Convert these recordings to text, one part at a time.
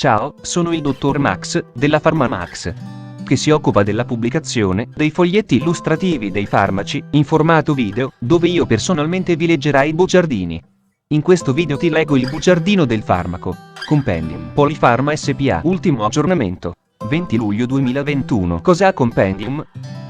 Ciao, sono il dottor Max, della PharmaMax, che si occupa della pubblicazione dei foglietti illustrativi dei farmaci, in formato video, dove io personalmente vi leggerai i bugiardini. In questo video ti leggo il bugiardino del farmaco. Compendium Polypharma SPA. Ultimo aggiornamento. 20 luglio 2021. Cos'ha Compendium?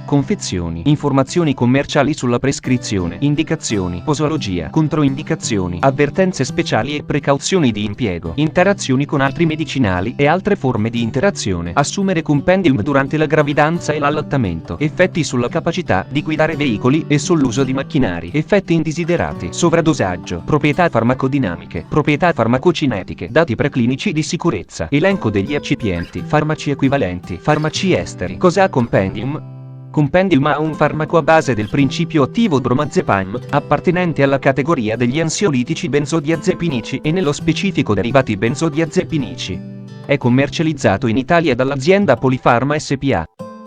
Confezioni, informazioni commerciali sulla prescrizione, indicazioni, posologia, controindicazioni, avvertenze speciali e precauzioni di impiego, interazioni con altri medicinali e altre forme di interazione. Assumere Compendium durante la gravidanza e l'allattamento. Effetti sulla capacità di guidare veicoli e sull'uso di macchinari. Effetti indesiderati. Sovradosaggio. Proprietà farmacodinamiche. Proprietà farmacocinetiche. Dati preclinici di sicurezza. Elenco degli eccipienti. Farmaci equivalenti. Farmaci esteri. Cos'ha Compendium? Compendium ha un farmaco a base del principio attivo bromazepam, appartenente alla categoria degli ansiolitici benzodiazepinici e nello specifico derivati benzodiazepinici. È commercializzato in Italia dall'azienda Polypharma SPA.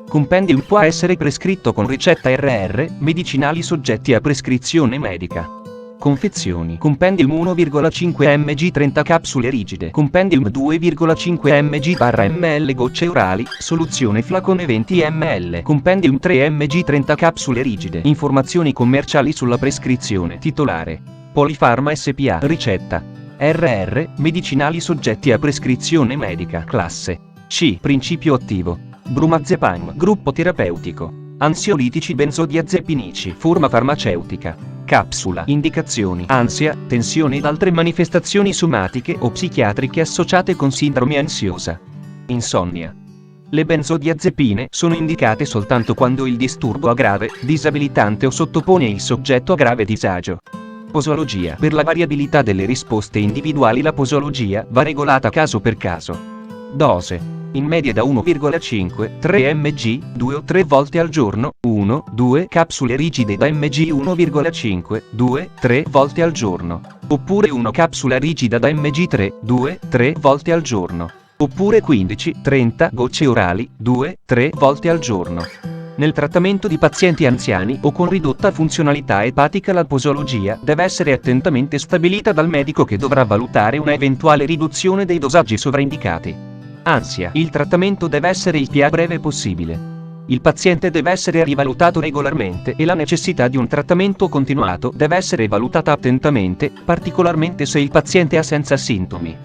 Compendium può essere prescritto con ricetta RR, medicinali soggetti a prescrizione medica. Confezioni. Compendium 1,5 mg 30 capsule rigide. Compendium 2,5 mg/ml gocce orali, soluzione flacone 20 ml. Compendium 3 mg 30 capsule rigide. Informazioni commerciali sulla prescrizione. Titolare: Polypharma SPA. Ricetta: RR, medicinali soggetti a prescrizione medica. Classe C. Principio attivo: bromazepam. Gruppo terapeutico: ansiolitici benzodiazepinici. Forma farmaceutica: capsula. Indicazioni: ansia, tensione ed altre manifestazioni somatiche o psichiatriche associate con sindrome ansiosa. Insonnia. Le benzodiazepine sono indicate soltanto quando il disturbo ha grave, disabilitante o sottopone il soggetto a grave disagio. Posologia. Per la variabilità delle risposte individuali la posologia va regolata caso per caso. Dose: in media da 1,5-3 mg, 2 o 3 volte al giorno, 1-2 capsule rigide da mg 1,5-2-3 volte al giorno, oppure 1 capsula rigida da mg 3-2-3 volte al giorno, oppure 15-30 gocce orali, 2-3 volte al giorno. Nel trattamento di pazienti anziani o con ridotta funzionalità epatica la posologia deve essere attentamente stabilita dal medico che dovrà valutare una eventuale riduzione dei dosaggi sovraindicati. Ansia. Il trattamento deve essere il più breve possibile. Il paziente deve essere rivalutato regolarmente e la necessità di un trattamento continuato deve essere valutata attentamente, particolarmente se il paziente ha senza sintomi.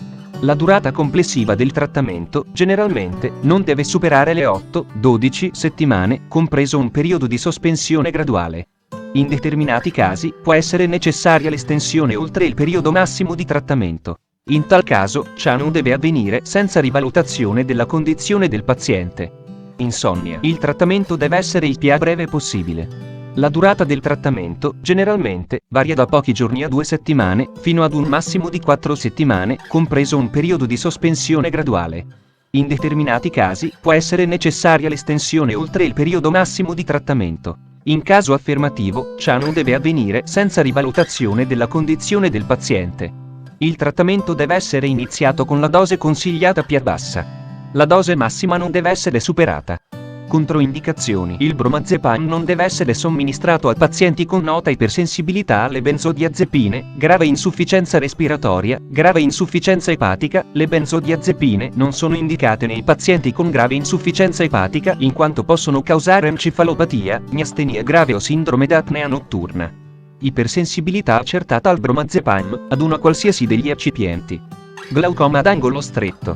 La durata complessiva del trattamento, generalmente, non deve superare le 8-12 settimane, compreso un periodo di sospensione graduale. In determinati casi, può essere necessaria l'estensione oltre il periodo massimo di trattamento. In tal caso, ciò non deve avvenire senza rivalutazione della condizione del paziente. Insonnia. Il trattamento deve essere il più breve possibile. La durata del trattamento, generalmente, varia da pochi giorni a 2 settimane, fino ad un massimo di 4 settimane, compreso un periodo di sospensione graduale. In determinati casi, può essere necessaria l'estensione oltre il periodo massimo di trattamento. In caso affermativo, ciò non deve avvenire senza rivalutazione della condizione del paziente. Il trattamento deve essere iniziato con la dose consigliata più bassa. La dose massima non deve essere superata. Controindicazioni. Il bromazepam non deve essere somministrato a pazienti con nota ipersensibilità alle benzodiazepine, grave insufficienza respiratoria, grave insufficienza epatica. Le benzodiazepine non sono indicate nei pazienti con grave insufficienza epatica in quanto possono causare encefalopatia, miastenia grave o sindrome d'apnea notturna. Ipersensibilità accertata al bromazepam, ad una qualsiasi degli eccipienti. Glaucoma ad angolo stretto.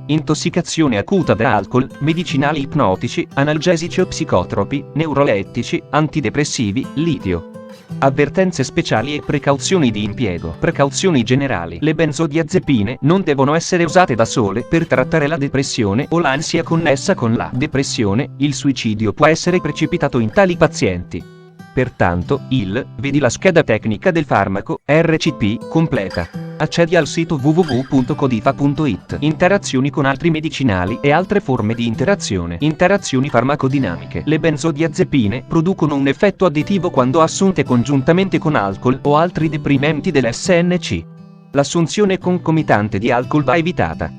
Intossicazione acuta da alcol, medicinali ipnotici, analgesici o psicotropi, neurolettici, antidepressivi, litio. Avvertenze speciali e precauzioni di impiego. Precauzioni generali. Le benzodiazepine non devono essere usate da sole per trattare la depressione o l'ansia connessa con la depressione. Il suicidio può essere precipitato in tali pazienti. Pertanto, vedi la scheda tecnica del farmaco, RCP, completa. Accedi al sito www.codifa.it. Interazioni con altri medicinali e altre forme di interazione. Interazioni farmacodinamiche. Le benzodiazepine producono un effetto additivo quando assunte congiuntamente con alcol o altri deprimenti dell'SNC. L'assunzione concomitante di alcol va evitata.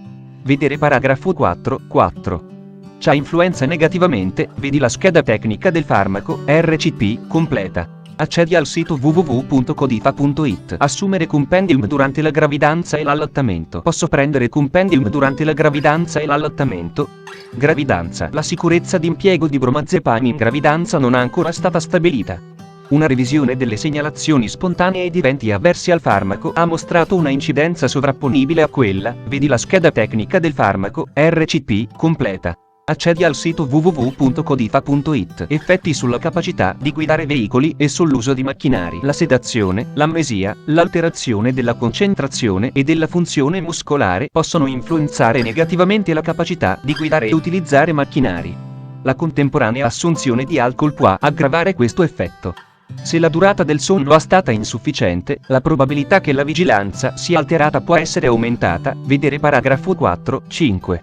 Vedere paragrafo 4.4. Ciò influenza negativamente, vedi la scheda tecnica del farmaco, RCP, completa. Accedi al sito www.codifa.it. Assumere compendium durante la gravidanza e l'allattamento. Posso prendere compendium durante la gravidanza e l'allattamento? Gravidanza. La sicurezza d'impiego di bromazepam in gravidanza non è ancora stata stabilita. Una revisione delle segnalazioni spontanee di eventi avversi al farmaco ha mostrato una incidenza sovrapponibile a quella, vedi la scheda tecnica del farmaco, RCP, completa. Accedi al sito www.codifa.it. Effetti sulla capacità di guidare veicoli e sull'uso di macchinari. La sedazione, l'amnesia, l'alterazione della concentrazione e della funzione muscolare possono influenzare negativamente la capacità di guidare e utilizzare macchinari. La contemporanea assunzione di alcol può aggravare questo effetto. Se la durata del sonno è stata insufficiente, la probabilità che la vigilanza sia alterata può essere aumentata, vedere paragrafo 4.5.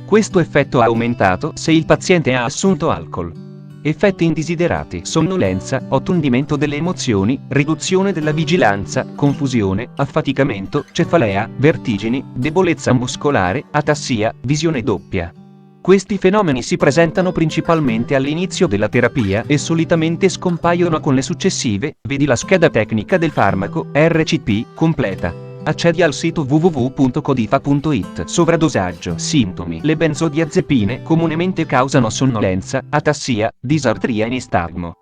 Questo effetto è aumentato se il paziente ha assunto alcol. Effetti indesiderati: sonnolenza, ottundimento delle emozioni, riduzione della vigilanza, confusione, affaticamento, cefalea, vertigini, debolezza muscolare, atassia, visione doppia. Questi fenomeni si presentano principalmente all'inizio della terapia e solitamente scompaiono con le successive, vedi la scheda tecnica del farmaco, RCP, completa. Accedi al sito www.codifa.it. Sovradosaggio. Sintomi. Le benzodiazepine comunemente causano sonnolenza, atassia, disartria e nistagmo.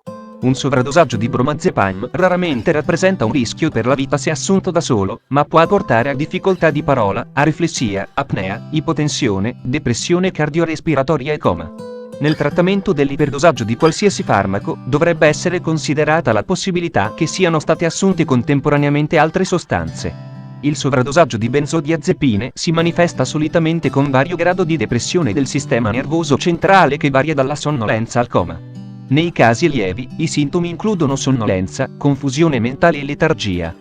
Un sovradosaggio di bromazepam raramente rappresenta un rischio per la vita se assunto da solo, ma può portare a difficoltà di parola, areflessia, apnea, ipotensione, depressione cardiorespiratoria e coma. Nel trattamento dell'iperdosaggio di qualsiasi farmaco, dovrebbe essere considerata la possibilità che siano state assunte contemporaneamente altre sostanze. Il sovradosaggio di benzodiazepine si manifesta solitamente con vario grado di depressione del sistema nervoso centrale che varia dalla sonnolenza al coma. Nei casi lievi, i sintomi includono sonnolenza, confusione mentale e letargia.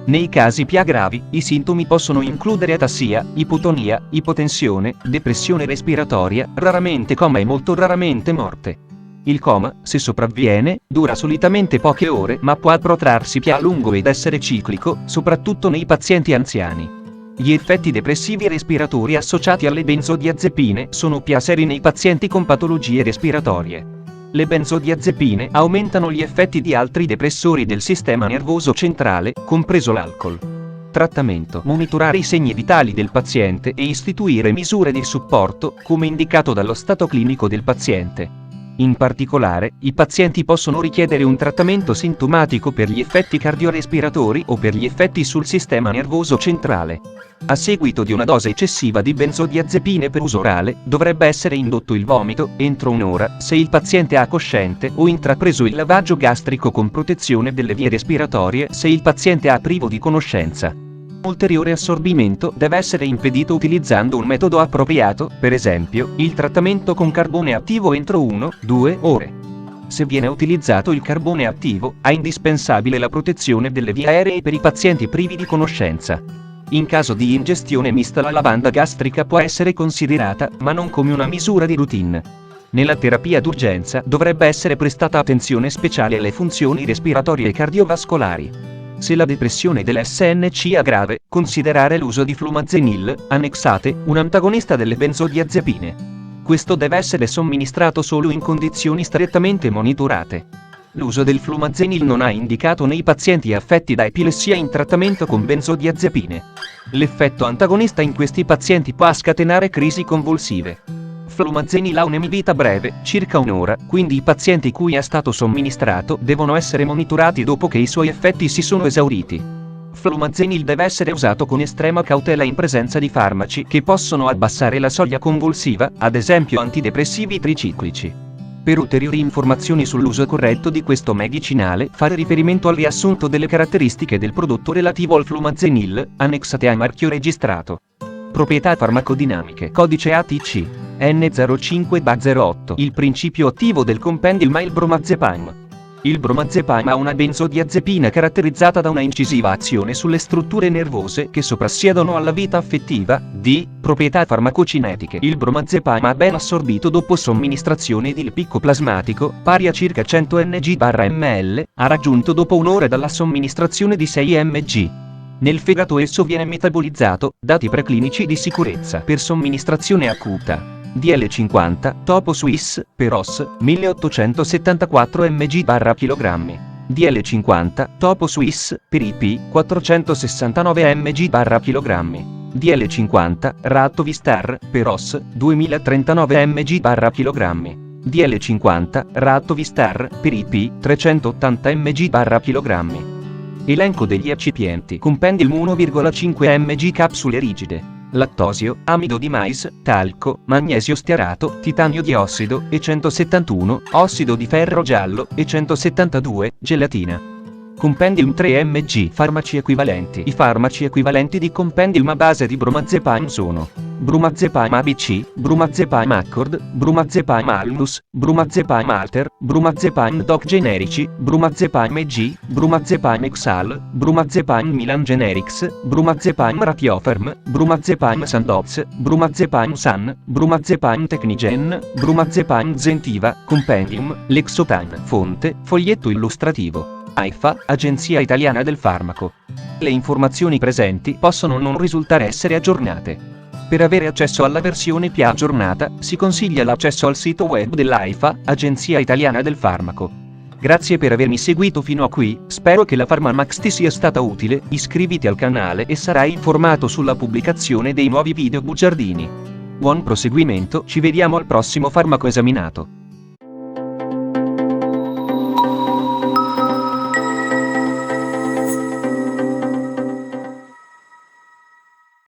Nei casi più gravi, i sintomi possono includere atassia, ipotonia, ipotensione, depressione respiratoria, raramente coma e molto raramente morte. Il coma, se sopravviene, dura solitamente poche ore ma può protrarsi più a lungo ed essere ciclico, soprattutto nei pazienti anziani. Gli effetti depressivi respiratori associati alle benzodiazepine sono più seri nei pazienti con patologie respiratorie. Le benzodiazepine aumentano gli effetti di altri depressori del sistema nervoso centrale, compreso l'alcol. Trattamento: monitorare i segni vitali del paziente e istituire misure di supporto, come indicato dallo stato clinico del paziente. In particolare, i pazienti possono richiedere un trattamento sintomatico per gli effetti cardiorespiratori o per gli effetti sul sistema nervoso centrale. A seguito di una dose eccessiva di benzodiazepine per uso orale, dovrebbe essere indotto il vomito, entro un'ora, se il paziente ha cosciente o intrapreso il lavaggio gastrico con protezione delle vie respiratorie se il paziente è privo di conoscenza. Ulteriore assorbimento deve essere impedito utilizzando un metodo appropriato, per esempio, il trattamento con carbone attivo entro 1-2 ore. Se viene utilizzato il carbone attivo, è indispensabile la protezione delle vie aeree per i pazienti privi di conoscenza. In caso di ingestione mista la lavanda gastrica può essere considerata, ma non come una misura di routine. Nella terapia d'urgenza dovrebbe essere prestata attenzione speciale alle funzioni respiratorie e cardiovascolari. Se la depressione dell'SNC è grave, considerare l'uso di flumazenil, annexate, un antagonista delle benzodiazepine. Questo deve essere somministrato solo in condizioni strettamente monitorate. L'uso del flumazenil non è indicato nei pazienti affetti da epilessia in trattamento con benzodiazepine. L'effetto antagonista in questi pazienti può scatenare crisi convulsive. Flumazenil ha un'emivita breve, circa un'ora, quindi i pazienti cui è stato somministrato devono essere monitorati dopo che i suoi effetti si sono esauriti. Flumazenil deve essere usato con estrema cautela in presenza di farmaci che possono abbassare la soglia convulsiva, ad esempio antidepressivi triciclici. Per ulteriori informazioni sull'uso corretto di questo medicinale, fare riferimento al riassunto delle caratteristiche del prodotto relativo al flumazenil, annexate a marchio registrato. Proprietà farmacodinamiche. Codice ATC N05-08. Il principio attivo del compendium è il bromazepam. Il bromazepam è una benzodiazepina caratterizzata da una incisiva azione sulle strutture nervose che soprassiedono alla vita affettiva. D. Proprietà farmacocinetiche. Il bromazepam è ben assorbito dopo somministrazione di picco plasmatico, pari a circa 100 ng/ml, ha raggiunto dopo un'ora dalla somministrazione di 6 mg. Nel fegato esso viene metabolizzato, dati preclinici di sicurezza per somministrazione acuta. DL50, Topo Suisse, per OS, 1874 mg/kg. DL50, Topo Suisse, per IP, 469 mg/kg. DL50, Ratto Vistar, per OS, 2039 mg/kg. DL50, Ratto Vistar, per IP, 380 mg/kg. Elenco degli eccipienti. Compendium 1,5 mg capsule rigide. Lattosio, amido di mais, talco, magnesio stearato, titanio diossido, e 171, ossido di ferro giallo, e 172, gelatina. Compendium 3 mg. Farmaci equivalenti. I farmaci equivalenti di Compendium a base di bromazepam sono bromazepam ABC, bromazepam Accord, bromazepam Alnus, bromazepam Alter, bromazepam Doc generici, bromazepam EG, bromazepam Exal, bromazepam Milan Generics, bromazepam Ratiofarm, bromazepam Sandoz, bromazepam San, bromazepam Technigen, bromazepam Zentiva. Compendium, Lexotan. Fonte, foglietto illustrativo. AIFA, Agenzia Italiana del Farmaco. Le informazioni presenti possono non risultare essere aggiornate. Per avere accesso alla versione più aggiornata, si consiglia l'accesso al sito web dell'AIFA, Agenzia Italiana del Farmaco. Grazie per avermi seguito fino a qui, spero che la PharmaMax ti sia stata utile, iscriviti al canale e sarai informato sulla pubblicazione dei nuovi video bugiardini. Buon proseguimento, ci vediamo al prossimo farmaco esaminato.